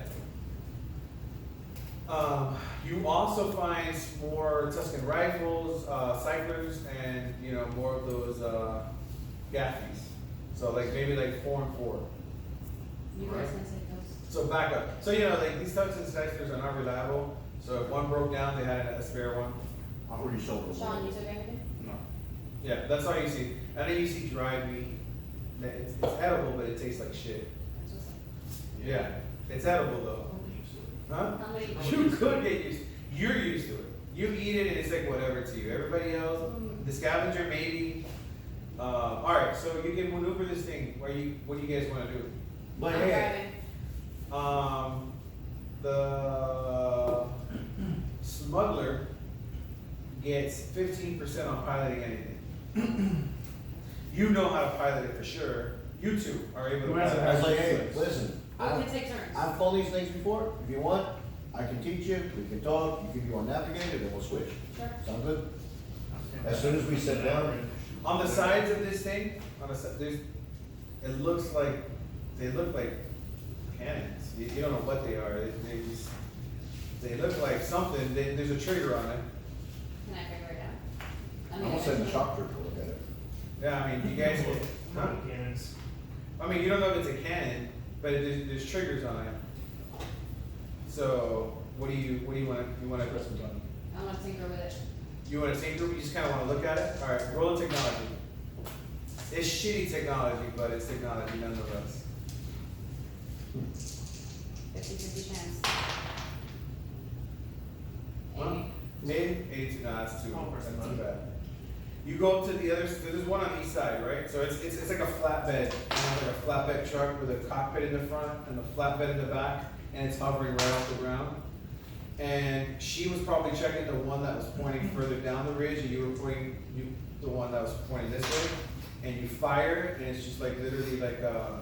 [SPEAKER 1] You also find more Tuscan rifles, cyclers, and more of those Gaffeys. So maybe 4 and 4.
[SPEAKER 7] You
[SPEAKER 1] Right.
[SPEAKER 7] guys can take those.
[SPEAKER 1] So back up. So these Tuscan cyclers are not reliable. So if one broke down, they had a spare one.
[SPEAKER 5] I already showed them.
[SPEAKER 4] Sean, you took anything?
[SPEAKER 3] No.
[SPEAKER 1] Yeah, that's all you see. And then you see dried meat. It's edible, but it tastes like shit.
[SPEAKER 4] That's what's up.
[SPEAKER 1] Yeah, it's edible though. Huh?
[SPEAKER 4] How many?
[SPEAKER 1] You could get used. You're used to it. You eat it and it's like whatever to you. Everybody else, the scavenger maybe. All right, so you can maneuver this thing. What do you guys want to do?
[SPEAKER 5] But
[SPEAKER 4] I'm
[SPEAKER 5] hey,
[SPEAKER 4] driving.
[SPEAKER 1] The smuggler gets 15% on piloting anything. You know how to pilot it for sure. You two are able to
[SPEAKER 3] Who has
[SPEAKER 1] pilot
[SPEAKER 3] a
[SPEAKER 5] I
[SPEAKER 1] it.
[SPEAKER 5] was like, hey, listen,
[SPEAKER 4] We can take turns.
[SPEAKER 5] I've flown these things before. If you want, I can teach you. We can talk. You can be on navigator, then we'll switch.
[SPEAKER 4] Sure.
[SPEAKER 5] Sound good? As soon as we sit down.
[SPEAKER 1] On the sides of this thing, it looks like, they look like cannons. You don't know what they are. They look like something. There's a trigger on it.
[SPEAKER 7] Can I figure it out? I
[SPEAKER 5] I'm
[SPEAKER 7] mean,
[SPEAKER 5] gonna send the shop trooper to look at it.
[SPEAKER 1] Yeah, I mean, you guys, huh?
[SPEAKER 6] How many cannons?
[SPEAKER 1] I mean, you don't know if it's a cannon, but there's triggers on it. So, what do you wanna press the button?
[SPEAKER 7] I wanna tinker with it.
[SPEAKER 1] You wanna tinker, you just kinda wanna look at it? Alright, roll technology. It's shitty technology, but it's technology nonetheless.
[SPEAKER 7] 50-50 chance.
[SPEAKER 1] Huh?
[SPEAKER 7] 80.
[SPEAKER 1] 82, no, that's too,
[SPEAKER 6] Oh,
[SPEAKER 1] that's
[SPEAKER 6] press the
[SPEAKER 1] too
[SPEAKER 6] button.
[SPEAKER 1] bad. You go up to the other, there's one on each side, right? So it's like a flatbed, like a flatbed truck with a cockpit in the front and a flatbed in the back, and it's hovering right off the ground. And she was probably checking the one that was pointing further down the ridge, and you were pointing, the one that was pointing this way, and you fire it, and it's just like literally like a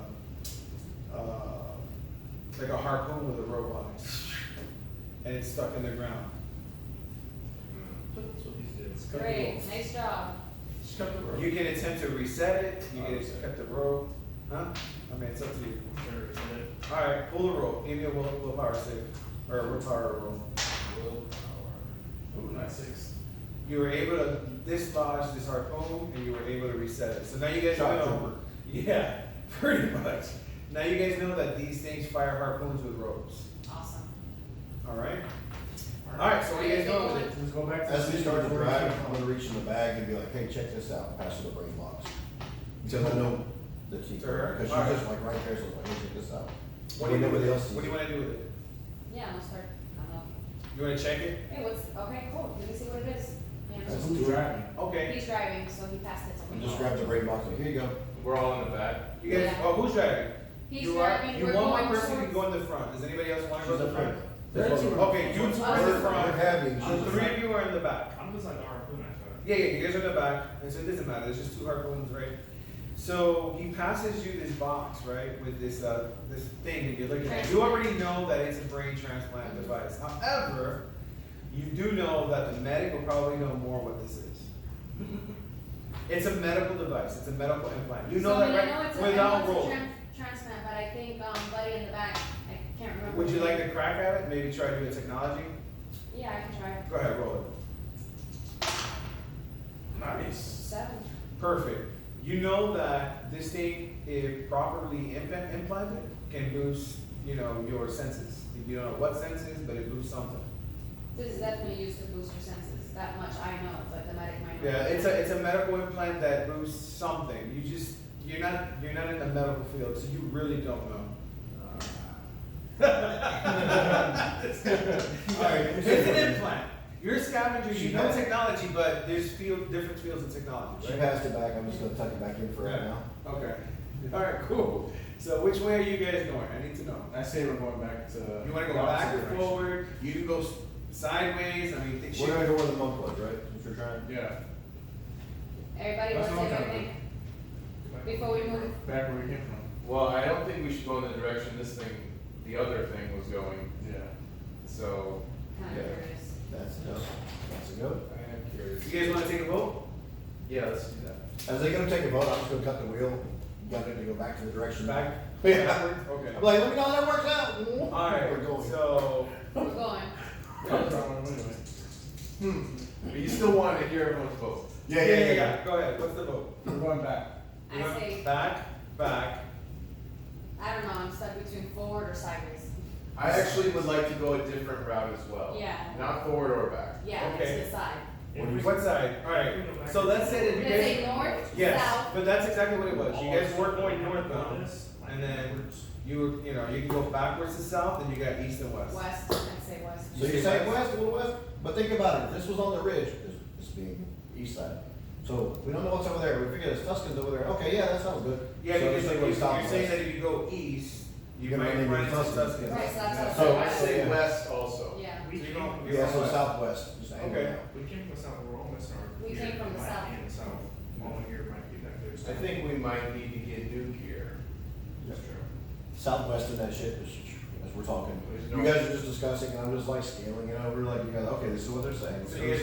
[SPEAKER 1] harpoon with a rope on it, and it's stuck in the ground.
[SPEAKER 3] That's what these did.
[SPEAKER 7] Great, nice job.
[SPEAKER 3] Just cut the rope.
[SPEAKER 1] You can attempt to reset it, you can cut the rope, huh? I mean, it's up to you.
[SPEAKER 6] Sure, is it?
[SPEAKER 1] Alright, pull the rope, give me a willpower save, or a willpower roll.
[SPEAKER 3] Ooh, nice 6.
[SPEAKER 1] You were able to dislodge this harpoon, and you were able to reset it, so now you guys
[SPEAKER 5] Shock
[SPEAKER 1] know.
[SPEAKER 5] trooper.
[SPEAKER 1] Yeah, pretty much. Now you guys know that these things fire harpoons with ropes,
[SPEAKER 7] Awesome.
[SPEAKER 1] alright? Alright, so what are you guys doing with it?
[SPEAKER 3] Let's go back to.
[SPEAKER 5] As we start to
[SPEAKER 3] before we
[SPEAKER 5] drive,
[SPEAKER 3] came
[SPEAKER 5] I'm
[SPEAKER 3] from.
[SPEAKER 5] gonna reach in the bag and be like, hey, check this out, and pass her the brain box. Because I know the key,
[SPEAKER 1] To her?
[SPEAKER 5] because
[SPEAKER 1] Alright.
[SPEAKER 5] she's just like right there, so I was like, hey, check this out.
[SPEAKER 1] What do you do with
[SPEAKER 5] Nobody
[SPEAKER 1] it?
[SPEAKER 5] else sees
[SPEAKER 1] What do you
[SPEAKER 5] it.
[SPEAKER 1] wanna do with it?
[SPEAKER 7] Yeah, I'm gonna start, I don't know.
[SPEAKER 1] You wanna check it?
[SPEAKER 7] Hey, what's, okay, cool, let me see what it is. Yeah,
[SPEAKER 5] That's
[SPEAKER 3] Who's driving?
[SPEAKER 1] Okay.
[SPEAKER 7] he's driving, so he passed it to
[SPEAKER 5] And
[SPEAKER 7] me.
[SPEAKER 5] just grab the brain box, like, here you go.
[SPEAKER 2] We're all in the back.
[SPEAKER 1] You guys,
[SPEAKER 7] Yeah.
[SPEAKER 1] oh, who's driving?
[SPEAKER 7] He's
[SPEAKER 1] You are?
[SPEAKER 7] driving,
[SPEAKER 1] You
[SPEAKER 7] we're
[SPEAKER 1] want one
[SPEAKER 7] going
[SPEAKER 1] person to
[SPEAKER 7] towards-
[SPEAKER 1] go in the front, does anybody else wanna go in
[SPEAKER 5] She's
[SPEAKER 1] the
[SPEAKER 5] up
[SPEAKER 1] front?
[SPEAKER 5] there.
[SPEAKER 3] There are
[SPEAKER 5] This
[SPEAKER 3] two.
[SPEAKER 5] one.
[SPEAKER 1] Okay, you two
[SPEAKER 7] Us.
[SPEAKER 1] are in the
[SPEAKER 5] We're
[SPEAKER 1] front,
[SPEAKER 5] having,
[SPEAKER 1] the
[SPEAKER 5] she's
[SPEAKER 1] three of you are in the back.
[SPEAKER 6] I'm just like a harpoon, I thought.
[SPEAKER 1] Yeah, you guys are in the back, and so it doesn't matter, there's just two harpoons, right? So he passes you this box, right, with this, this thing that you're looking at. You already know that it's a brain transplant device. However, you do know that the medic will probably know more what this is. It's a medical device, it's a medical implant. You know
[SPEAKER 7] So,
[SPEAKER 1] that,
[SPEAKER 7] I
[SPEAKER 1] right?
[SPEAKER 7] know it's a, I
[SPEAKER 1] Without
[SPEAKER 7] know it's a
[SPEAKER 1] roll.
[SPEAKER 7] transplant, but I think, Buddy in the back, I can't remember.
[SPEAKER 1] Would you like to crack at it? Maybe try to do a technology?
[SPEAKER 7] Yeah, I can try.
[SPEAKER 1] Go ahead, roll it.
[SPEAKER 3] Nice.
[SPEAKER 7] 7.
[SPEAKER 1] Perfect. You know that this thing, if properly implanted, can boost, you know, your senses. You don't know what senses, but it boosts something.
[SPEAKER 7] This is definitely used to boost your senses, that much I know, but the medic might not.
[SPEAKER 1] Yeah, it's a medical implant that boosts something. You're not in the medical field, so you really don't know.
[SPEAKER 5] Alright,
[SPEAKER 1] It's an implant. You're a scavenger, you know technology, but there's different fields of technology,
[SPEAKER 5] She
[SPEAKER 1] right?
[SPEAKER 5] passed it back, I'm just gonna tuck it back in for right now.
[SPEAKER 1] Okay. Alright, cool. So which way are you guys going? I need to know.
[SPEAKER 3] I say we're going back to.
[SPEAKER 1] You wanna
[SPEAKER 3] the
[SPEAKER 1] go back
[SPEAKER 3] opposite
[SPEAKER 1] or
[SPEAKER 3] direction.
[SPEAKER 1] forward? You can go sideways, I mean, think
[SPEAKER 5] We're gonna go where the monk was, right? Since we're trying.
[SPEAKER 3] Yeah,
[SPEAKER 7] Everybody
[SPEAKER 3] That's
[SPEAKER 7] wants
[SPEAKER 3] what I'm
[SPEAKER 7] everything before we move.
[SPEAKER 3] back where we came from.
[SPEAKER 2] Well, I don't think we should go in the direction this thing, the other thing was going,
[SPEAKER 3] Yeah.
[SPEAKER 2] so.
[SPEAKER 7] Kind
[SPEAKER 2] Yeah.
[SPEAKER 7] of curious.
[SPEAKER 5] That's a go. That's a go.
[SPEAKER 2] I am curious.
[SPEAKER 1] You guys wanna take a vote?
[SPEAKER 2] Yeah, let's do that.
[SPEAKER 5] As they gonna take a vote, I'm just gonna cut the wheel, get it to go back to the direction.
[SPEAKER 1] Back?
[SPEAKER 5] Yeah.
[SPEAKER 1] Backwards? Okay.
[SPEAKER 5] I'm like, let me know how that works out. We're
[SPEAKER 1] Alright,
[SPEAKER 5] going.
[SPEAKER 1] so,
[SPEAKER 7] We're going.
[SPEAKER 3] Yeah, that's where I went anyway.
[SPEAKER 2] But you still want to hear everyone's vote.
[SPEAKER 5] Yeah.
[SPEAKER 1] Go ahead, what's the vote?
[SPEAKER 3] We're going back.
[SPEAKER 1] You
[SPEAKER 7] I
[SPEAKER 1] want
[SPEAKER 7] say,
[SPEAKER 1] back,
[SPEAKER 7] I don't know, I'm stuck between forward or sideways.
[SPEAKER 2] I actually would like to go a different route as well.
[SPEAKER 7] Yeah.
[SPEAKER 2] Not forward or back.
[SPEAKER 7] Yeah,
[SPEAKER 1] Okay.
[SPEAKER 7] to the side.
[SPEAKER 1] what side? Alright, so let's say that you
[SPEAKER 7] Let's say
[SPEAKER 1] guys,
[SPEAKER 7] north,
[SPEAKER 1] yes,
[SPEAKER 7] south.
[SPEAKER 1] but that's exactly what it was. You guys were going
[SPEAKER 6] Like
[SPEAKER 1] northbound,
[SPEAKER 6] this, like
[SPEAKER 1] and then
[SPEAKER 6] backwards.
[SPEAKER 1] you were, you know, you can go backwards to south, and you got east and west.
[SPEAKER 7] West, I'd say west.
[SPEAKER 5] So you're saying west, a little west, but think about it, if this was on the ridge, this being east side. So we don't know what's over there, we figure there's Tuscans over there, okay, yeah, that sounds good.
[SPEAKER 1] Yeah,
[SPEAKER 5] So
[SPEAKER 1] because
[SPEAKER 5] just
[SPEAKER 1] you're
[SPEAKER 5] like
[SPEAKER 1] saying
[SPEAKER 5] southwest.
[SPEAKER 1] that if you go east, you
[SPEAKER 5] You're gonna
[SPEAKER 1] might
[SPEAKER 5] run
[SPEAKER 1] run
[SPEAKER 5] into
[SPEAKER 1] into
[SPEAKER 5] Tuscans.
[SPEAKER 1] Tuscans.
[SPEAKER 7] Right, so that's
[SPEAKER 5] So-
[SPEAKER 2] I
[SPEAKER 7] outside.
[SPEAKER 2] say
[SPEAKER 5] Yeah.
[SPEAKER 2] west also.
[SPEAKER 7] Yeah.
[SPEAKER 6] We
[SPEAKER 1] So
[SPEAKER 6] came
[SPEAKER 1] you don't-
[SPEAKER 6] from
[SPEAKER 1] you're
[SPEAKER 5] Yeah,
[SPEAKER 6] the
[SPEAKER 5] so
[SPEAKER 1] west.
[SPEAKER 5] southwest, just angle
[SPEAKER 1] Okay.
[SPEAKER 5] out.
[SPEAKER 6] We came from the south, we're all missing our.
[SPEAKER 7] We
[SPEAKER 6] gear,
[SPEAKER 7] came from the
[SPEAKER 6] might
[SPEAKER 7] south.
[SPEAKER 6] be in the south. All here might be back there.
[SPEAKER 2] I think we might need to get new gear.
[SPEAKER 6] That's true.
[SPEAKER 5] Southwest of that shit, as we're talking.
[SPEAKER 2] There's
[SPEAKER 5] You
[SPEAKER 2] no-
[SPEAKER 5] guys are just discussing, and I'm just like scaling it over, like, you guys, okay, this is what they're saying.
[SPEAKER 1] So you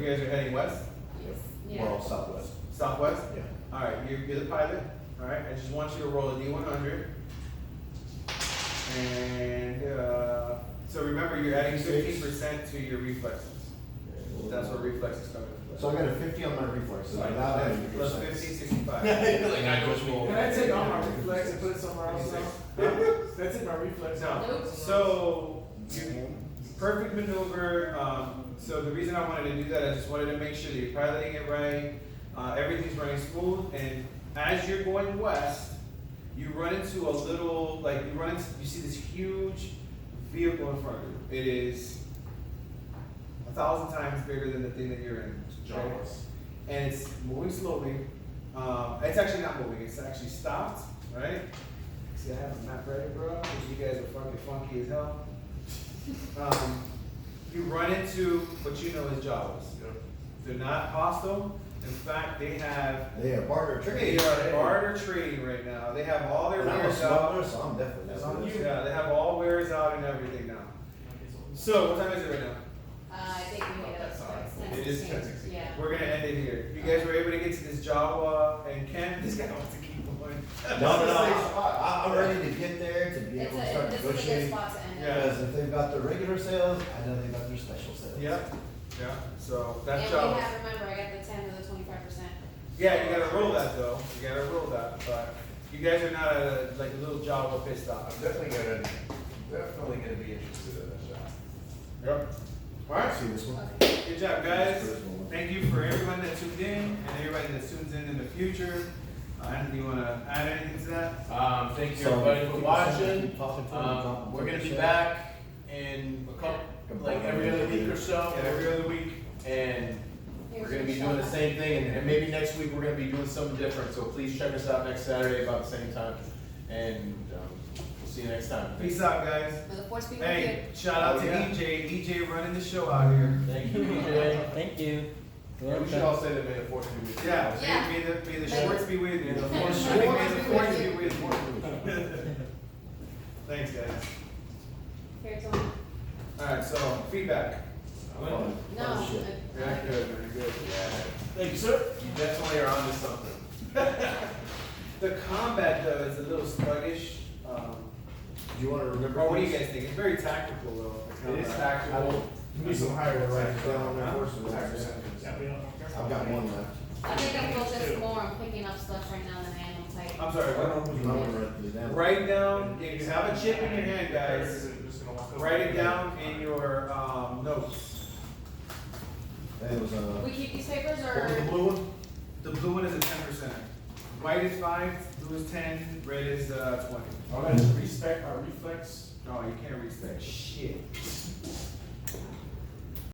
[SPEAKER 1] guys are heading west,
[SPEAKER 7] Yes. Yeah.
[SPEAKER 5] Well, southwest,
[SPEAKER 1] southwest?
[SPEAKER 5] yeah.
[SPEAKER 1] Alright, you're the pilot, alright, I just want you to roll a D100. And, so remember, you're adding 15% to your reflexes.
[SPEAKER 5] Okay, well,
[SPEAKER 1] That's where reflex is coming into
[SPEAKER 5] So I
[SPEAKER 1] play.
[SPEAKER 5] got a 50 on my reflex, so
[SPEAKER 6] Right.
[SPEAKER 5] now that
[SPEAKER 1] Plus 15, 65.
[SPEAKER 2] Like I just roll.
[SPEAKER 3] Can I take all my reflex and put it somewhere else now? Can I take my reflex out?
[SPEAKER 1] No, so, perfect maneuver, so the reason I wanted to do that, I just wanted to make sure that you're piloting it right, everything's running smooth, and as you're going west, you run into a little, like, you see this huge vehicle in front of you. It is 1,000 times bigger than the thing that you're in. okay?
[SPEAKER 2] Jaws.
[SPEAKER 1] And it's moving slowly, it's actually not moving, it's actually stopped, right? See, I have a map ready, bro, because you guys are fucking funky as hell. You run into what you know as Jawas. They're not hostile. In fact, they have
[SPEAKER 5] barter
[SPEAKER 1] they
[SPEAKER 5] trade.
[SPEAKER 1] are barter trading right now. They have all their
[SPEAKER 5] And I'm a
[SPEAKER 1] wares out.
[SPEAKER 5] smuggler, so I'm definitely
[SPEAKER 3] It's on
[SPEAKER 5] not.
[SPEAKER 3] you.
[SPEAKER 1] Yeah, they have all wares out and everything now. So, what time is it right now?
[SPEAKER 7] I think we made
[SPEAKER 2] That's
[SPEAKER 7] it,
[SPEAKER 2] all right.
[SPEAKER 7] it's 10,
[SPEAKER 2] It is
[SPEAKER 7] 16.
[SPEAKER 2] 10:16.
[SPEAKER 7] Yeah.
[SPEAKER 1] We're gonna end it here. You guys were able to get to this Jawa and Ken. This guy wants to keep going.
[SPEAKER 5] No. I'm ready to get there to be
[SPEAKER 7] It's
[SPEAKER 5] able to start
[SPEAKER 7] this is a good
[SPEAKER 5] negotiating.
[SPEAKER 7] spot to end it.
[SPEAKER 1] Yeah.
[SPEAKER 5] Because if they've got the regular sales, I know they've got their special sales.
[SPEAKER 1] Yep. Yeah. So
[SPEAKER 7] And
[SPEAKER 1] that's
[SPEAKER 7] we
[SPEAKER 1] Jawa.
[SPEAKER 7] have, remember, I got the 10 to the 25%.
[SPEAKER 1] Yeah, you gotta roll that though. You gotta roll that. But you guys are not like a little Jawa pissed
[SPEAKER 2] I'm
[SPEAKER 1] off.
[SPEAKER 2] definitely gonna be interested in that shot.
[SPEAKER 1] Yep. All right.
[SPEAKER 5] See this one?
[SPEAKER 1] Good job, guys. Thank you for everyone that tuned in and everybody that tunes in the future. Anthony, you wanna add anything to that?
[SPEAKER 2] Thank you
[SPEAKER 5] So,
[SPEAKER 2] everybody for
[SPEAKER 5] keep
[SPEAKER 2] watching.
[SPEAKER 5] keep talking to them,
[SPEAKER 2] We're gonna be
[SPEAKER 5] share.
[SPEAKER 2] back in a couple, like every other week or so.
[SPEAKER 1] Yeah, every other week.
[SPEAKER 2] And we're
[SPEAKER 7] Here's
[SPEAKER 2] gonna be
[SPEAKER 7] your
[SPEAKER 2] doing the
[SPEAKER 7] shot.
[SPEAKER 2] same thing, and maybe next week we're gonna be doing something different, so please check us out next Saturday about the same time. And, we'll see you next time.
[SPEAKER 1] Peace out, guys.
[SPEAKER 7] May the force be with you.
[SPEAKER 1] Hey, shout out to
[SPEAKER 2] Oh, yeah.
[SPEAKER 1] EJ running the show out here.
[SPEAKER 2] Thank you, DJ.
[SPEAKER 3] Thank you.
[SPEAKER 2] Yeah, we should all say that may the fourth be with you.
[SPEAKER 1] Yeah,
[SPEAKER 7] Yeah.
[SPEAKER 1] may the shorts be with you.
[SPEAKER 2] May the
[SPEAKER 1] May
[SPEAKER 2] force
[SPEAKER 1] the
[SPEAKER 2] be
[SPEAKER 1] force
[SPEAKER 7] with
[SPEAKER 1] be
[SPEAKER 7] you.
[SPEAKER 1] with you. Thanks, guys.
[SPEAKER 7] Here, Tony.
[SPEAKER 1] Alright, so feedback.
[SPEAKER 5] Fun
[SPEAKER 7] No.
[SPEAKER 5] shit.
[SPEAKER 1] Yeah, good, very good.
[SPEAKER 2] Yeah,
[SPEAKER 3] Thank you, sir.
[SPEAKER 2] you definitely are onto something.
[SPEAKER 1] The combat though is a little sluggish.
[SPEAKER 5] Do you wanna remember?
[SPEAKER 1] Or what do you
[SPEAKER 5] these?
[SPEAKER 1] guys think? It's very tactical though. the
[SPEAKER 2] It is
[SPEAKER 1] combat.
[SPEAKER 2] tactical.
[SPEAKER 3] You need some higher
[SPEAKER 5] Write
[SPEAKER 3] right.
[SPEAKER 5] it down there first. and
[SPEAKER 6] Tax
[SPEAKER 5] then-
[SPEAKER 6] percentage. Yeah, we don't.
[SPEAKER 5] I've got one left.
[SPEAKER 7] I think I'm focused more on picking up stuff right now than I am on typing.
[SPEAKER 1] I'm sorry,
[SPEAKER 5] I
[SPEAKER 1] what?
[SPEAKER 5] don't know who's gonna write these down.
[SPEAKER 1] Write down, if you have a chip in your hand, guys,
[SPEAKER 6] Just gonna walk over.
[SPEAKER 1] write it down in your, notes.
[SPEAKER 5] And it was,
[SPEAKER 7] We keep these papers
[SPEAKER 5] what was the
[SPEAKER 7] or?
[SPEAKER 5] blue one?
[SPEAKER 1] The blue one is a 10%. White is 5, blue is 10, red is, 20.
[SPEAKER 3] I'm gonna respect my reflex.
[SPEAKER 1] No, you can't respect shit.